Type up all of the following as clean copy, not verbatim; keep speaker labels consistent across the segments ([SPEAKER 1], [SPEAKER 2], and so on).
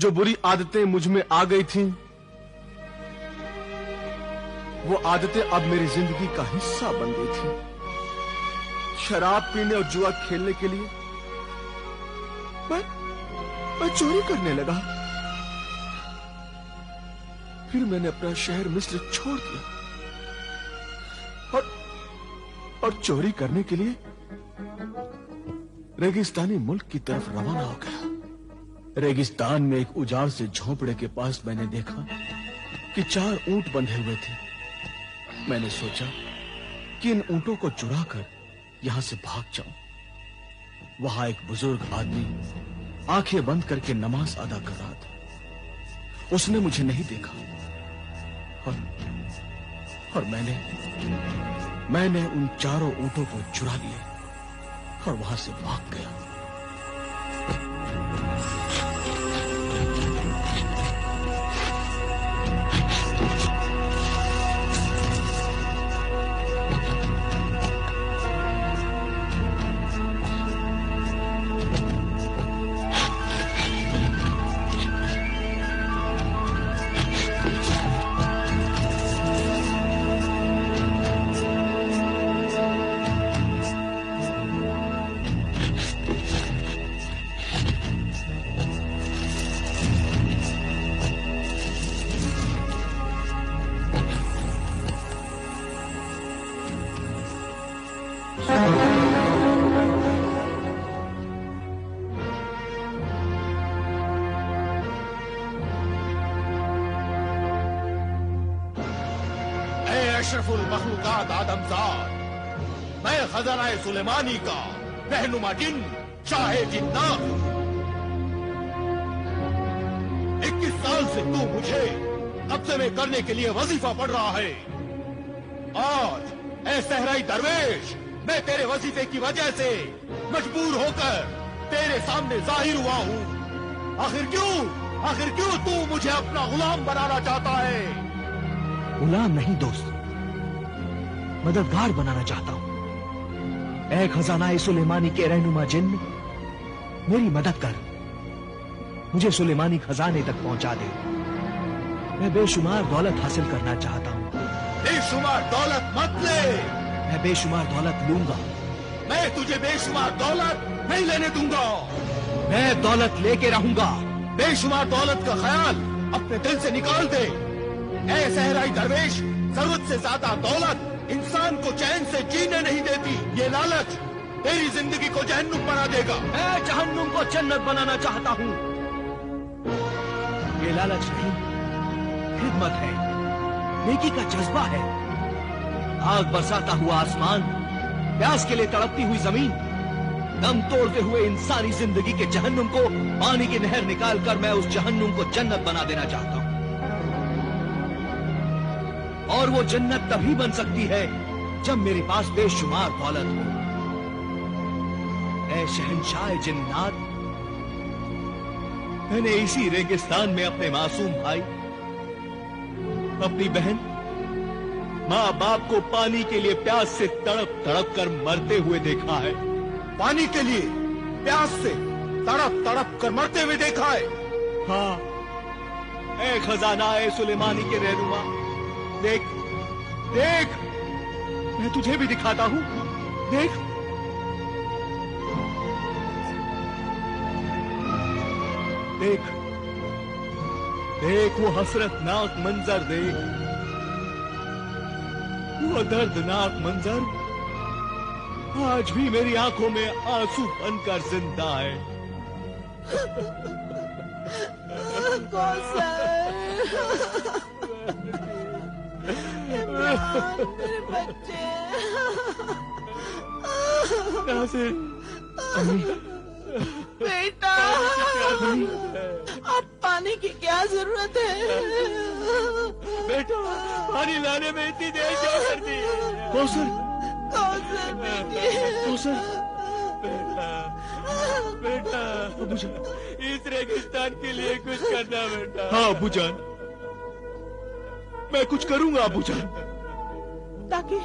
[SPEAKER 1] जो बुरी आदतें मुझ में आ गई थीं, वो आदतें अब मेरी जिंदगी का हिस्सा बन गई थी। शराब पीने और जुआ खेलने के लिए मैं चोरी करने लगा। फिर मैंने अपना शहर मिस्र छोड़ दिया और चोरी करने के लिए रेगिस्तानी मुल्क की तरफ रवाना हो गया। रेगिस्तान में एक उजाड़ से झोंपड़े के पास मैंने देखा कि 4 ऊंट बंधे हुए थे। मैंने सोचा कि इन ऊंटों को चुराकर यहां से भाग जाऊं। वहां एक बुजुर्ग आदमी आंखें बंद करके नमाज अदा कर रहा था। उसने मुझे नहीं देखा और मैंने उन 4 ऊंटों को चुरा लिया और वहां से भाग गया।
[SPEAKER 2] अशरफुल मखलूकात आदमजाद, मैं खजाना-ए सुलेमानी का रहनुमा जिन शाहे जिन्नात। 21 साल से तू मुझे कब्जे में करने के लिए वजीफा पढ़ रहा है। आज ऐ सहराई दरवेश, मैं तेरे वजीफे की वजह से मजबूर होकर तेरे सामने जाहिर हुआ हूँ। आखिर क्यों तू मुझे अपना गुलाम बनाना चाहता है?
[SPEAKER 3] गुलाम नहीं दोस्त, मददगार बनाना चाहता हूं। ऐ खजाना-ए सुलेमानी के रहनुमा जिन, मेरी मदद कर, मुझे सुलेमानी खजाने तक पहुंचा दे। मैं बेशुमार दौलत हासिल करना चाहता हूं।
[SPEAKER 2] बेशुमार दौलत मत ले।
[SPEAKER 3] मैं बेशुमार दौलत लूंगा।
[SPEAKER 2] मैं तुझे बेशुमार दौलत नहीं लेने दूंगा।
[SPEAKER 3] मैं दौलत लेके रहूंगा।
[SPEAKER 2] बेशुमार दौलत का ख्याल अपने दिल से निकाल दे। ऐ सहराई दरवेश, जरूरत से ज्यादा दौलत इंसान को चैन से जीने नहीं देती। ये लालच तेरी जिंदगी को जहन्नुम बना देगा।
[SPEAKER 3] मैं जहन्नुम को जन्नत बनाना चाहता हूँ। ये लालच नहीं, खिदमत है, नेकी का जज्बा है। आग बरसाता हुआ आसमान, प्यास के लिए तड़पती हुई जमीन, दम तोड़ते हुए इंसानी जिंदगी के जहन्नुम को पानी की नहर निकालकर मैं उस जहन्नुम को जन्नत बना देना चाहता हूँ। और वो जन्नत तभी बन सकती है जब मेरे पास बेशुमार दौलत हो। ऐ शहंशाह जिन्नात, मैंने इसी रेगिस्तान में अपने मासूम भाई, अपनी बहन, माँ बाप को पानी के लिए प्यास से तड़प तड़प कर मरते हुए देखा है।
[SPEAKER 2] पानी के लिए प्यास से तड़प तड़प कर मरते हुए देखा है।
[SPEAKER 3] हाँ, ऐ खजाना-ए सुलेमानी के रहनुमा, देख, मैं तुझे भी दिखाता हूँ। देख, वो हसरतनाक मंजर देख, वो दर्दनाक मंजर आज भी मेरी आंखों में आंसू बनकर जिंदा है।
[SPEAKER 4] मेरे बच्चे। बेटा, अब पानी की क्या जरूरत है?
[SPEAKER 3] बेटा, पानी लाने में इतनी देर क्यों कर दी? कौसर बेटा, अबूजान, इस रेगिस्तान के लिए कुछ करना बेटा। हाँ अबूजान, मैं कुछ करूंगा अबूजान,
[SPEAKER 4] ताकि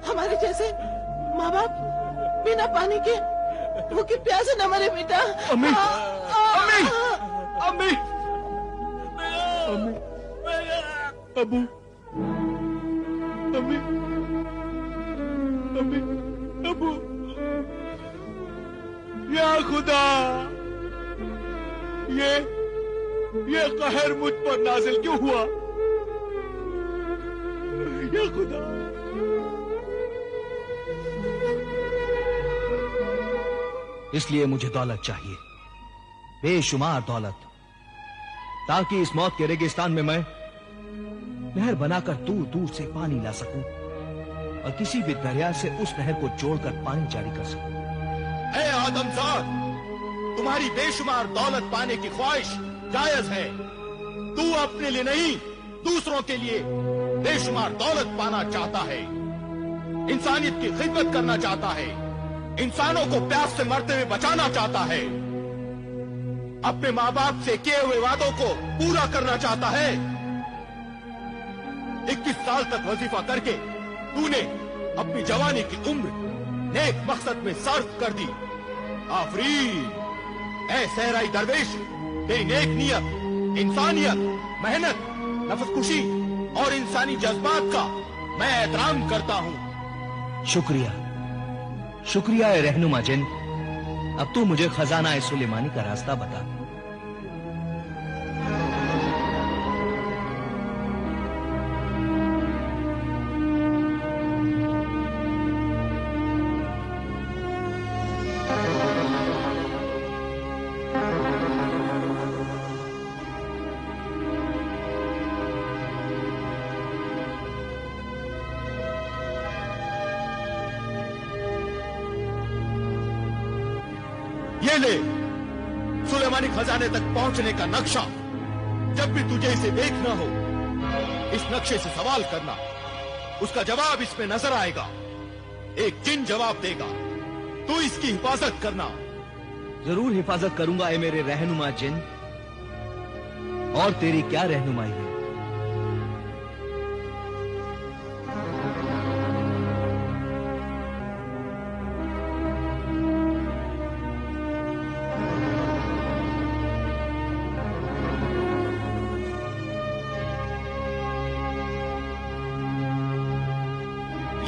[SPEAKER 4] हमारे जैसे माँ बाप बिना पानी के भूखे प्यासे न मरे बेटा।
[SPEAKER 3] अम्मी,
[SPEAKER 1] अम्मी, अम्मी, अबू, अम्मी, अम्मी, अबू, या खुदा, ये कहर मुझ पर नाजिल क्यों हुआ? या खुदा,
[SPEAKER 3] इसलिए मुझे दौलत चाहिए, बेशुमार दौलत, ताकि इस मौत के रेगिस्तान में मैं नहर बनाकर दूर दूर से पानी ला सकूं और किसी भी दरिया से उस नहर को जोड़कर पानी जारी कर सकूं।
[SPEAKER 2] ऐ आदमजाद, तुम्हारी बेशुमार दौलत पाने की ख्वाहिश जायज है। तू अपने लिए नहीं, दूसरों के लिए बेशुमार दौलत पाना चाहता है, इंसानियत की खिदमत करना चाहता है, इंसानों को प्यास से मरते हुए बचाना चाहता है, अपने माँ बाप से किए हुए वादों को पूरा करना चाहता है। 21 साल तक वजीफा करके तूने अपनी जवानी की उम्र नेक मकसद में सर्फ कर दी। आफरीन, ऐ सहराई दरवेश, तेरी नेक नियत, इंसानियत, मेहनत, नफसकुशी और इंसानी जज्बात का मैं एहतराम करता हूँ।
[SPEAKER 3] शुक्रिया, शुक्रिया ए रहनुमा जिन। अब तू मुझे खजाना ए सुलेमानी का रास्ता बता।
[SPEAKER 2] ये ले सुलेमानी खजाने तक पहुंचने का नक्शा। जब भी तुझे इसे देखना हो, इस नक्शे से सवाल करना, उसका जवाब इसमें नजर आएगा। एक जिन जवाब देगा, तू इसकी हिफाजत करना।
[SPEAKER 3] जरूर हिफाजत करूंगा ए मेरे रहनुमा जिन। और तेरी क्या रहनुमाई है?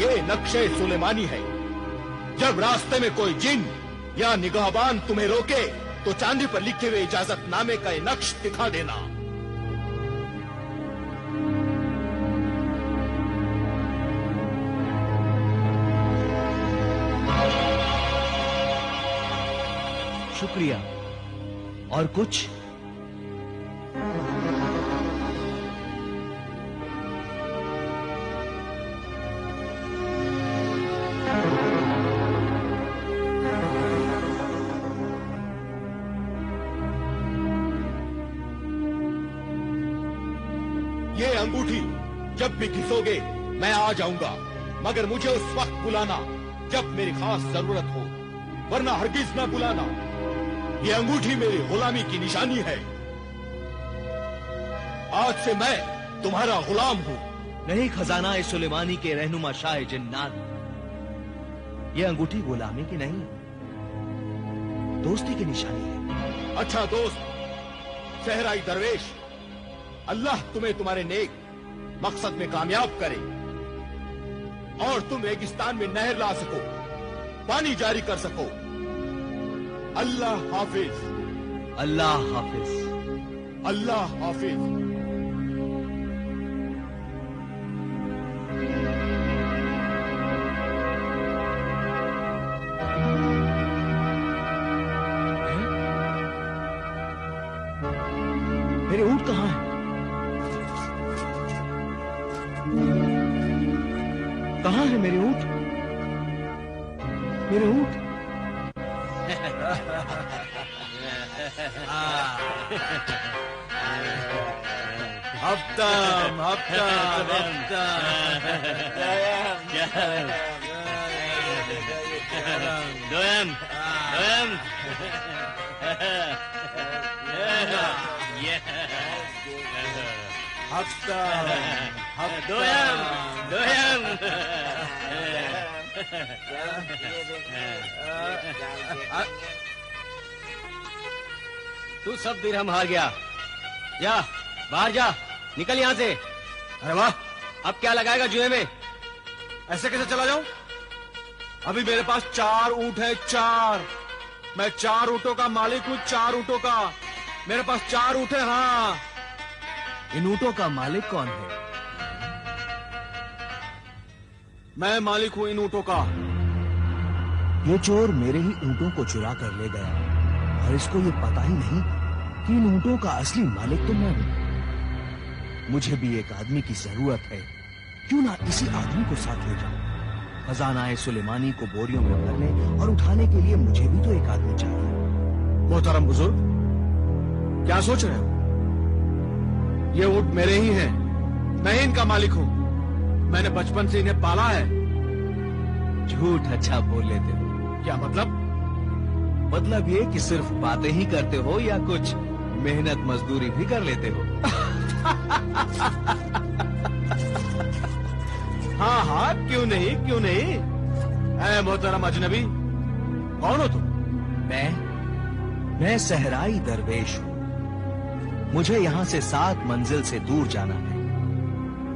[SPEAKER 2] ये नक्शे सुलेमानी है। जब रास्ते में कोई जिन या निगाहबान तुम्हें रोके तो चांदी पर लिखे हुए इजाजतनामे का ये नक्श दिखा देना।
[SPEAKER 3] शुक्रिया। और कुछ?
[SPEAKER 2] ये अंगूठी जब भी घिसोगे मैं आ जाऊंगा, मगर मुझे उस वक्त बुलाना जब मेरी खास जरूरत हो, वरना हरगिज न बुलाना। ये अंगूठी मेरी गुलामी की निशानी है। आज से मैं तुम्हारा गुलाम हूँ।
[SPEAKER 3] नहीं खजाना ए सुलेमानी के रहनुमा शाह जिन्नात, ये अंगूठी गुलामी की नहीं, दोस्ती की निशानी है।
[SPEAKER 2] अच्छा दोस्त सहराई दरवेश, अल्लाह तुम्हें तुम्हारे नेक मकसद में कामयाब करे और तुम रेगिस्तान में नहर ला सको, पानी जारी कर सको। अल्लाह हाफिज।
[SPEAKER 3] अल्लाह हाफिज।
[SPEAKER 2] अल्लाह हाफिज।
[SPEAKER 3] मेरे ऊंट कहाँ है? कहाँ है मेरे ऊंट? मेरे ऊंट?
[SPEAKER 1] हफ्तम हफ्तम
[SPEAKER 5] दोयम दोयम दोयम दोयम तू सब दिरहम हार गया। जा बाहर जा, निकल यहाँ से।
[SPEAKER 1] अरे वाह,
[SPEAKER 5] अब क्या लगाएगा जुए में?
[SPEAKER 1] ऐसे कैसे चला जाऊं? अभी मेरे पास 4 ऊंट है, 4। मैं 4 ऊंटों का मालिक हूं, 4 ऊंटों का। मेरे पास 4 ऊंट है। हाँ,
[SPEAKER 3] इन ऊंटों का मालिक कौन है?
[SPEAKER 1] मैं मालिक हूं इन ऊंटों का।
[SPEAKER 3] ये चोर मेरे ही ऊंटों को चुरा कर ले गया और इसको ये पता ही नहीं कि इन ऊंटों का असली मालिक तो मैं हूं। मुझे भी एक आदमी की जरूरत है, क्यों ना इसी आदमी को साथ ले जाऊं। खजाना सुलेमानी को बोरियों में भरने और उठाने के लिए मुझे भी तो एक आदमी चाहिए।
[SPEAKER 1] मोहतरम बुजुर्ग, क्या सोच रहे हो? ये ऊंट मेरे ही हैं, मैं ही इनका मालिक हूं। मैंने बचपन से इन्हें पाला है।
[SPEAKER 3] झूठ अच्छा बोल लेते हो।
[SPEAKER 1] क्या मतलब?
[SPEAKER 3] मतलब ये कि सिर्फ बातें ही करते हो या कुछ मेहनत मजदूरी भी कर लेते हो?
[SPEAKER 1] हाँ हाँ, क्यों नहीं, क्यों नहीं। ऐ मोहतरम अजनबी, कौन हो तुम?
[SPEAKER 3] मैं सहराई दरवेश हूं। मुझे यहाँ से 7 मंजिल से दूर जाना है।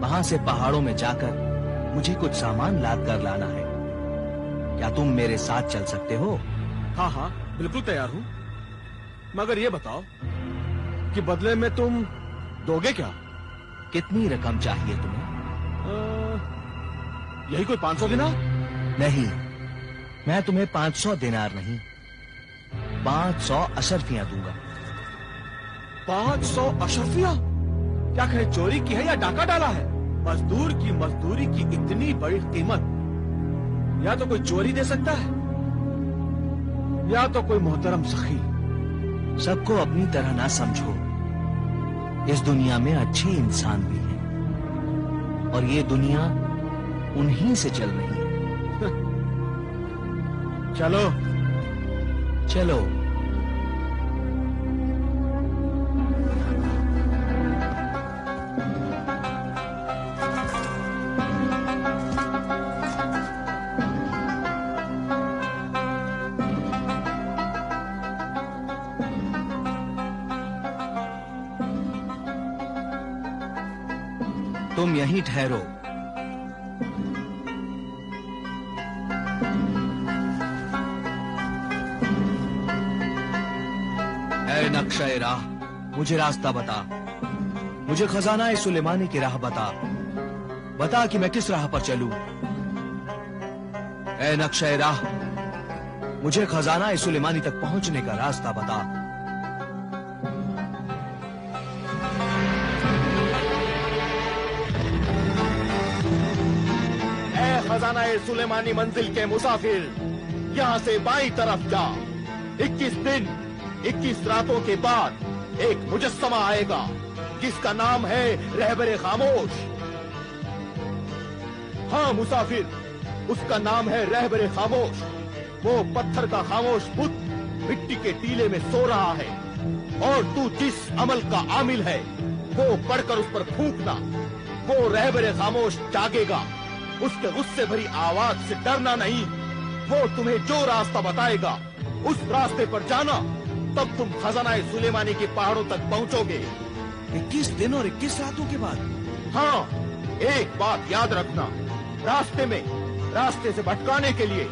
[SPEAKER 3] वहां से पहाड़ों में जाकर मुझे कुछ सामान लाद कर लाना है। क्या तुम मेरे साथ चल सकते हो?
[SPEAKER 1] हाँ हाँ, बिल्कुल तैयार हूं। मगर ये बताओ कि बदले में तुम दोगे क्या?
[SPEAKER 3] कितनी रकम चाहिए तुम्हें?
[SPEAKER 1] यही कोई 500 दिनार?
[SPEAKER 3] नहीं, मैं तुम्हें 500 दिनार नहीं, 500 अशरफियां दूंगा।
[SPEAKER 1] 500 अशरफिया? क्या कहे, चोरी की है या डाका डाला है? मजदूर की मजदूरी की इतनी बड़ी कीमत या तो कोई चोरी दे सकता है या तो कोई मोहतरम सखी।
[SPEAKER 3] सबको अपनी तरह ना समझो। इस दुनिया में अच्छे इंसान भी हैं और ये दुनिया उन्हीं से चल रही है।
[SPEAKER 1] चलो
[SPEAKER 3] चलो। तुम यहीं ठहरो। ऐ नक्शे राह, मुझे रास्ता बता। मुझे खजाना सुलेमानी की राह बता। बता कि मैं किस राह पर चलूं। ऐ नक्शे राह, मुझे खजाना सुलेमानी तक पहुंचने का रास्ता बता।
[SPEAKER 2] खजाना सुलेमानी मंजिल के मुसाफिर, यहाँ से बाईं तरफ जा। 21 दिन 21 रातों के बाद एक मुजस्समा आएगा जिसका नाम है रहबरे खामोश। हाँ मुसाफिर, उसका नाम है रहबरे खामोश। वो पत्थर का खामोश बुत मिट्टी के टीले में सो रहा है और तू जिस अमल का आमिल है वो पढ़कर उस पर फूंकना। वो रहबरे खामोश जागेगा। उसके गुस्से भरी आवाज से डरना नहीं। वो तुम्हें जो रास्ता बताएगा उस रास्ते पर जाना, तब तुम खजाना सुलेमानी के पहाड़ों तक पहुंचोगे।
[SPEAKER 3] 21 दिन और 21 रातों के बाद?
[SPEAKER 2] हाँ, एक बात याद रखना, रास्ते से भटकाने के लिए,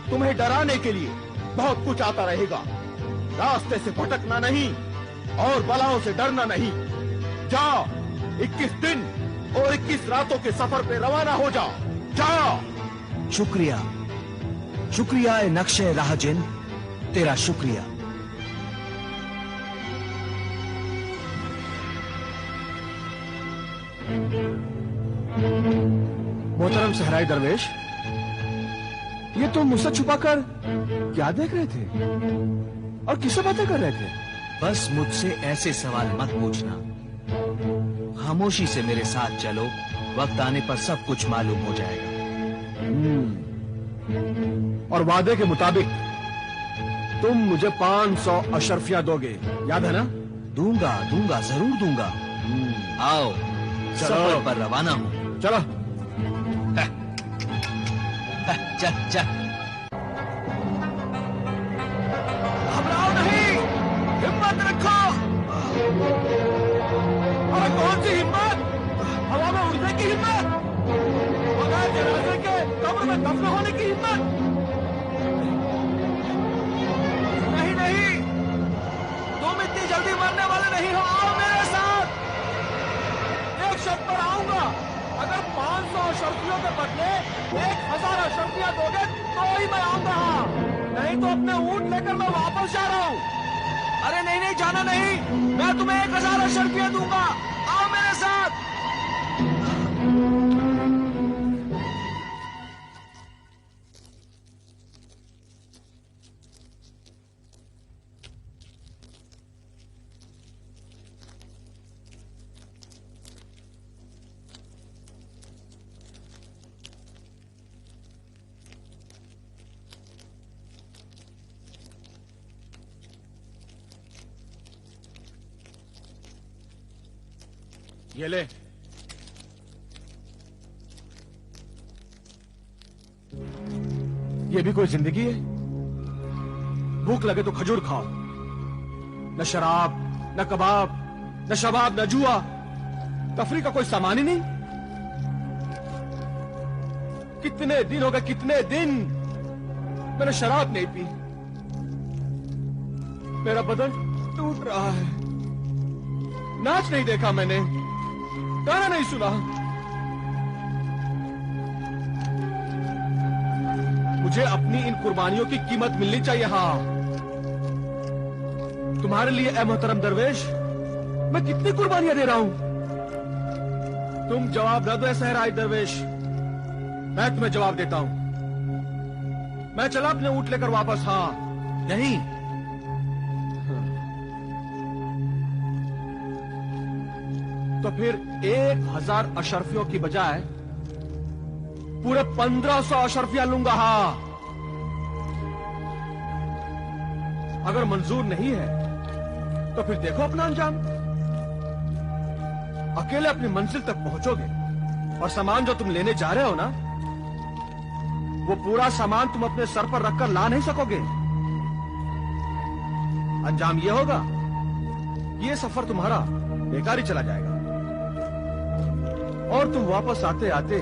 [SPEAKER 2] तुम्हें डराने के लिए बहुत कुछ आता रहेगा। रास्ते से भटकना नहीं और बलाओं से डरना नहीं। जा, 21 दिन और 21 रातों के सफर पे रवाना हो जा। जा।
[SPEAKER 3] शुक्रिया, शुक्रिया ए नक्शे राहजिन, तेरा शुक्रिया।
[SPEAKER 1] मोहतरम सहराई दरवेश, ये तुम मुझसे छुपाकर क्या देख रहे थे और किससे बातें कर रहे थे?
[SPEAKER 3] बस मुझसे ऐसे सवाल मत पूछना। खामोशी से मेरे साथ चलो, वक्त आने पर सब कुछ मालूम हो जाएगा।
[SPEAKER 1] और वादे के मुताबिक तुम मुझे 500 अशरफियां दोगे, याद है ना?
[SPEAKER 3] दूंगा, दूंगा, जरूर दूंगा। आओ, सफर पर रवाना हो।
[SPEAKER 1] चलो।
[SPEAKER 3] चल चल।
[SPEAKER 1] घबराओ नहीं, हिम्मत रखो।
[SPEAKER 3] रोको।
[SPEAKER 2] अरे कौन सी हिम्मत, हवा में उड़ने की हिम्मत, बगैर जनाजे के कब्र में दफन होने की हिम्मत?
[SPEAKER 3] नहीं नहीं, तुम इतनी जल्दी मरने वाले नहीं हो, आओ मेरे साथ।
[SPEAKER 2] एक शर्त पर आऊंगा, अगर 500 अशर्फियों के बदले 1000 अशर्फियां दोगे तो ही मैं आऊंगा, नहीं तो अपने ऊंट लेकर मैं वापस जा रहा हूं।
[SPEAKER 3] अरे नहीं नहीं, जाना नहीं, मैं तुम्हें 1000 अशर्फियां दूंगा, आओ मेरे साथ।
[SPEAKER 2] ये ले,
[SPEAKER 1] ये भी कोई जिंदगी है? भूख लगे तो खजूर खाओ, न शराब, न कबाब, न शबाब, न जुआ, तफरी का कोई सामान ही नहीं। कितने दिन हो गए, कितने दिन मैंने शराब नहीं पी। मेरा बदन टूट रहा है, नाच नहीं देखा मैंने, गाना नहीं सुना। मुझे अपनी इन कुर्बानियों की कीमत मिलनी चाहिए। हाँ, तुम्हारे लिए ए मोहतरम दरवेश, मैं कितनी कुर्बानियां दे रहा हूं। तुम जवाब न दो सहराई दरवेश, मैं तुम्हें जवाब देता हूं। मैं चला अपने ऊंट लेकर वापस। हाँ
[SPEAKER 3] नहीं,
[SPEAKER 1] तो फिर 1000 अशर्फियों की बजाय पूरे 1500 अशर्फियां लूंगा। हाँ, अगर मंजूर नहीं है तो फिर देखो अपना अंजाम। अकेले अपनी मंजिल तक पहुंचोगे और सामान जो तुम लेने जा रहे हो ना, वो पूरा सामान तुम अपने सर पर रखकर ला नहीं सकोगे। अंजाम ये होगा, ये सफर तुम्हारा बेकार ही चला जाएगा और तुम वापस आते आते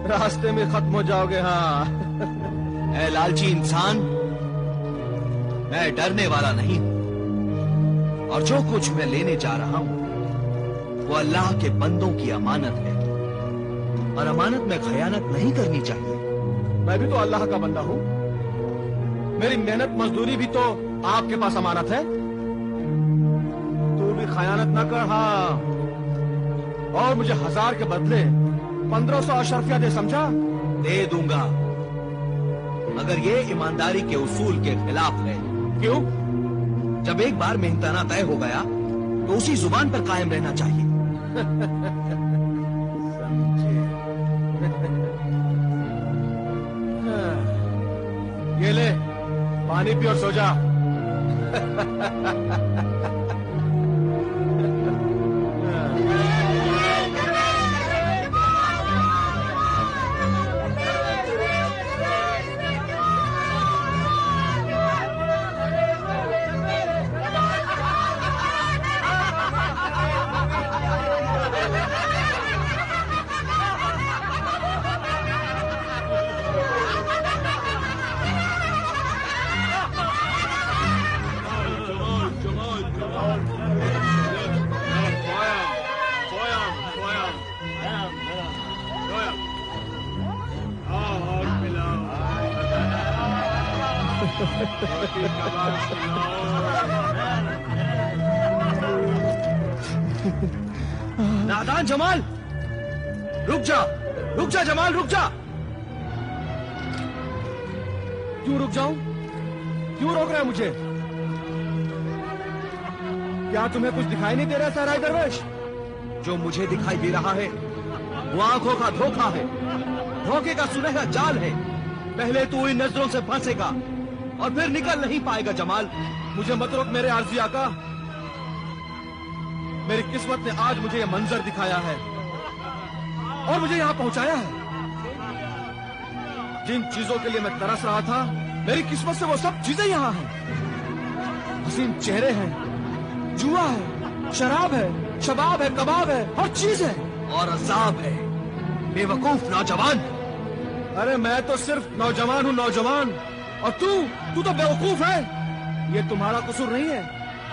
[SPEAKER 1] रास्ते में खत्म हो जाओगे। हाँ
[SPEAKER 3] ऐ लालची इंसान, मैं डरने वाला नहीं हूं और जो कुछ मैं लेने जा रहा हूं वो अल्लाह के बंदों की अमानत है और अमानत में खयानत नहीं करनी चाहिए।
[SPEAKER 1] मैं भी तो अल्लाह का बंदा हूं, मेरी मेहनत मजदूरी भी तो आपके पास अमानत है। तू भी खयानत ना कर। हाँ, और मुझे 1000 के बदले 1500 अशर्फिया दे, समझा?
[SPEAKER 3] दे दूंगा, मगर ये ईमानदारी के उसूल के खिलाफ है।
[SPEAKER 1] क्यों?
[SPEAKER 3] जब एक बार मेहनताना तय हो गया तो उसी जुबान पर कायम रहना चाहिए।
[SPEAKER 1] समझे? ये ले, पानी पी और सो जा।
[SPEAKER 3] नादान जमाल, रुक जा, रुक जा जमाल, रुक जा।
[SPEAKER 1] क्यों रुक जाऊं? क्यों रोक रहे हैं मुझे? क्या तुम्हें कुछ दिखाई नहीं दे रहा सहराई दरवेश?
[SPEAKER 3] जो मुझे दिखाई दे रहा है वो आंखों का धोखा है, धोखे का सुनहरा जाल है। पहले तू इन नजरों से फंसेगा और फिर निकल नहीं पाएगा जमाल।
[SPEAKER 1] मुझे मत रोक मेरे आरज़ी आका। मेरी किस्मत ने आज मुझे यह मंजर दिखाया है और मुझे यहां पहुंचाया है। जिन चीजों के लिए मैं तरस रहा था, मेरी किस्मत से वो सब चीजें यहां हैं।
[SPEAKER 3] हसीन चेहरे हैं, जुआ है, शराब है, शबाब है, कबाब है, हर चीज है और अजाब है। बेवकूफ नौजवान। अरे मैं तो सिर्फ नौजवान हूँ, नौजवान। और तू तो बेवकूफ है। ये तुम्हारा कसूर नहीं है,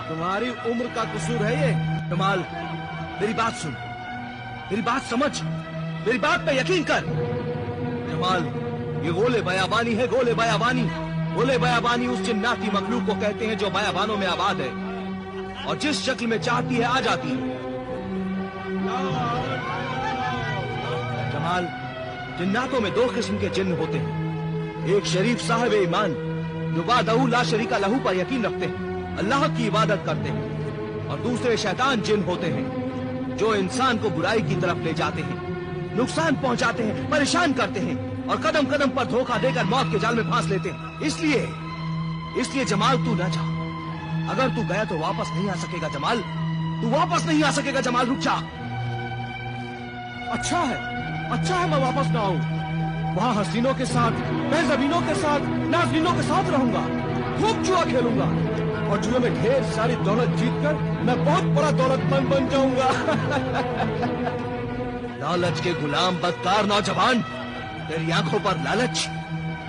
[SPEAKER 3] तुम्हारी उम्र का कसूर है ये। जमाल, मेरी बात सुन, मेरी बात समझ, मेरी बात पे यकीन कर। जमाल, ये गोले बयाबानी है, गोले बयाबानी। गोले बयाबानी उस जिन्नाती मखलूक को कहते हैं जो बयाबानों में आबाद है और जिस शक्ल में चाहती है आ जाती है। जमाल, जिन्नातों में दो किस्म के जिन्न होते हैं। एक शरीफ साहिब ईमान जो वादहू ला शरीका लहू पर यकीन रखते हैं, अल्लाह की इबादत करते हैं। और दूसरे शैतान जिन्न होते हैं जो इंसान को बुराई की तरफ ले जाते हैं, नुकसान पहुंचाते हैं, परेशान करते हैं और कदम कदम पर धोखा देकर मौत के जाल में फांस लेते हैं। इसलिए जमाल, तू ना जा। अगर तू गया तो वापस नहीं आ सकेगा जमाल, तू वापस नहीं आ सकेगा जमाल, रुक जा। अच्छा है मैं वापस ना आऊं। वहाँ हसीनों के साथ, बेज़मीनों के साथ, नाज़नीनों के साथ रहूंगा, खूब जुआ खेलूंगा और जुए में ढेर सारी दौलत जीतकर मैं बहुत बड़ा दौलतमंद बन जाऊंगा। लालच के गुलाम बदकार नौजवान, तेरी आंखों पर लालच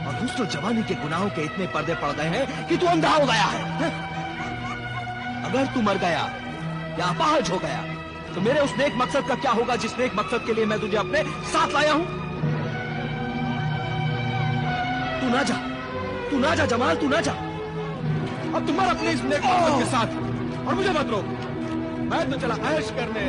[SPEAKER 3] और हुस्न जवानी के गुनाहों के इतने पर्दे पड़ गए हैं कि तू अंधा हो गया है। अगर तू मर गया या अपाहज हो गया तो मेरे उस नेक मकसद का क्या होगा जिस नेक मकसद के लिए मैं तुझे अपने साथ लाया हूं? तू ना जा जमाल, तू ना जा। अब तुम अपने इस नेक मकसद के साथ और मुझे मत रोक, मैं तो चला ऐश करने।